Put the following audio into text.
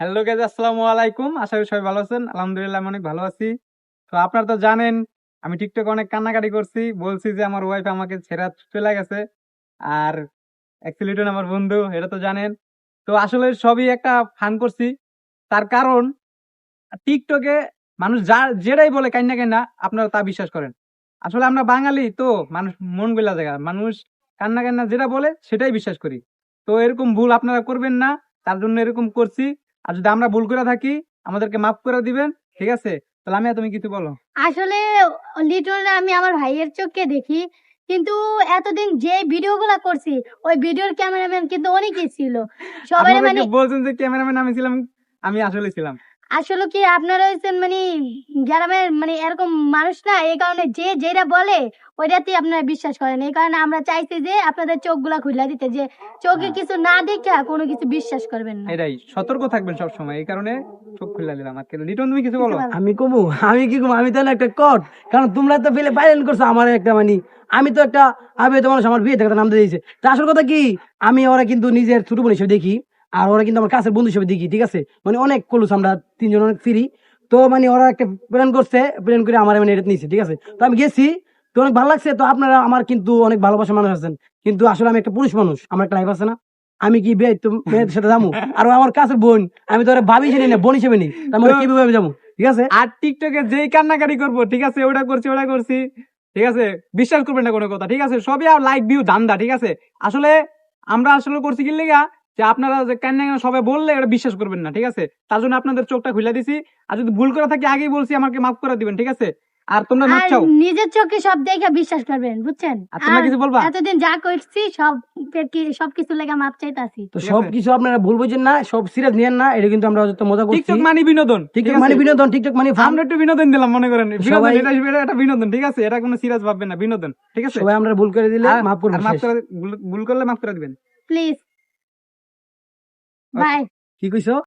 Hello guys, আসসালামু আলাইকুম। আশা করি সবাই ভালো আছেন। আলহামদুলিল্লাহ আমি অনেক ভালো আছি। তো আপনারা তো জানেন আমি টিকটকে অনেক কান্নাকাটি করছি, বলছি যে আমার ওয়াইফ আমাকে ছেড়ে চলে গেছে। আর অ্যাকচুয়ালি আমার বন্ধু, এটা তো জানেন। তো আসলে সবই একটা ফান করছি। তার কারণ টিকটকে মানুষ যা যেটাই বলে কান্না কান্না আপনারা তা বিশ্বাস করেন। আসলে আমরা বাঙালি তো, মানুষ মন গলা জায়গা, মানুষ কান্না কান্না যেটা বলে সেটাই বিশ্বাস করি। তো এরকম ভুল আপনারা করবেন না, তার জন্য এরকম করছি। আর যদি আমরা ভুল করে থাকি আমাদেরকে মাফ করে দিবেন, ঠিক আছে? তাহলে আমি তুমি কিছু বলো। আসলে লিটন আমি আমার ভাইয়ের চোখে দেখি, কিন্তু এতদিন যে ভিডিওগুলা করছি ওই ভিডিওর ক্যামেরাম্যান কিন্তু অনেকেই ছিল। সবাই আপনাদেরকে বলছেন যে ক্যামেরাম্যান আমি ছিলাম, আমি আসলে ছিলাম। আসলে কি আপনারা হচ্ছেন গ্রামের এরকম মানুষ না, এই কারণে যে যেটা বলে ওইটাতেই আপনারা বিশ্বাস করেন। এই কারণে আমরা চাইছি যে আপনাদের চোখগুলা খুলে দিতে, যে চোখে হ্যাঁ, কিছু না দেখে কোনো কিছু বিশ্বাস করবেন না। এটাই, সতর্ক থাকবেন সব সময়, এই কারণে চোখ খুলে দিলাম। আর লিটন তুমি কিছু কিছু বলো। বলো। আমি কমু আমি কি কমু আমি তো একটা কট। কারণ তোমরা তো ফেলে বাইরেন করছো আমার একটা আমি তো একটা আবেদ মানুষ, আমার বিয়ে থেকে নাম দিয়ে দিয়েছে। তা আসল কথা কি, আমি ওরা কিন্তু নিজের ছোট বোন হিসেবে দেখি, আর ওরা কিন্তু আমার কাছের বন্ধু হিসেবে দেখি, ঠিক আছে? অনেক কলুস, আমরা তিনজন অনেক ফ্রি। তো ওরা একটা প্ল্যান করছে, প্ল্যান করে আমার এটা নিয়েছে, ঠিক আছে? তো আমি গেছি, তো অনেক ভালো লাগছে। তো আপনারা আমার কিন্তু অনেক ভালোবাসা মানুষ আছেন, কিন্তু আসলে আমি একটা পুরুষ মানুষ, আমার একটা লাইফ আছে না। আমি কি বিয়ে তো মেয়েদের সাথে যাবো? আর ও আমার কাছের বোন, আমি তো ওরা ভাবি হিসেবে না, বোন হিসেবে নেই, তার কিভাবে আমি যাবো? ঠিক আছে? আর টিকটকে যেই কান্নাকাটি করবো, ঠিক আছে, ওটা করছি ওটা করছি, ঠিক আছে, বিশ্বাস করবেন না কোনো কথা, ঠিক আছে? সবই আর লাইক ভিউ ধান্দা, ঠিক আছে? আসলে আমরা আসলে করছি কি লেগা, যে আপনারা যে কান্না সবাই বললে এটা বিশ্বাস করবেন না, ঠিক আছে? তার জন্য আপনাদের চোখটা খুলে দিছি। আর যদি ভুল করে থাকি আগেই বলছি, আমাকে মাফ করে দিবেন, ঠিক আছে? আর তোমরা মাপ আর চাও। নিজের চোখে সব দেখে বিশ্বাস করবেন, বুঝছেন? আর তোমরা আর কিছু বলবা? এতদিন যা করছি সবকিছু লেগে মাপ চাইতাছি। তো ঠিক আছে, সবকিছু আপনারা ভুল বুঝেন না, সব সিরিয়াস নিয়েন না, এটা কিন্তু আমরা যত মজা করছি। টিকটক মানে বিনোদন, ঠিক টিকটক আছে? মানে বিনোদন, টিকটক মানে ফান। আমরা একটু বিনোদন দিলাম, মনে করেন বিনোদন, সবাই এটা একটা বিনোদন, ঠিক আছে? এটা কোনো সিরিয়াস ভাববেন না, বিনোদন, ঠিক আছে? সবাই আমরা ভুল করে দিলে আর মাফ করবো, আর মাফ শেষ। করে, ভুল করলে মাফ করে দিবেন। Please, bye. কি কইছো?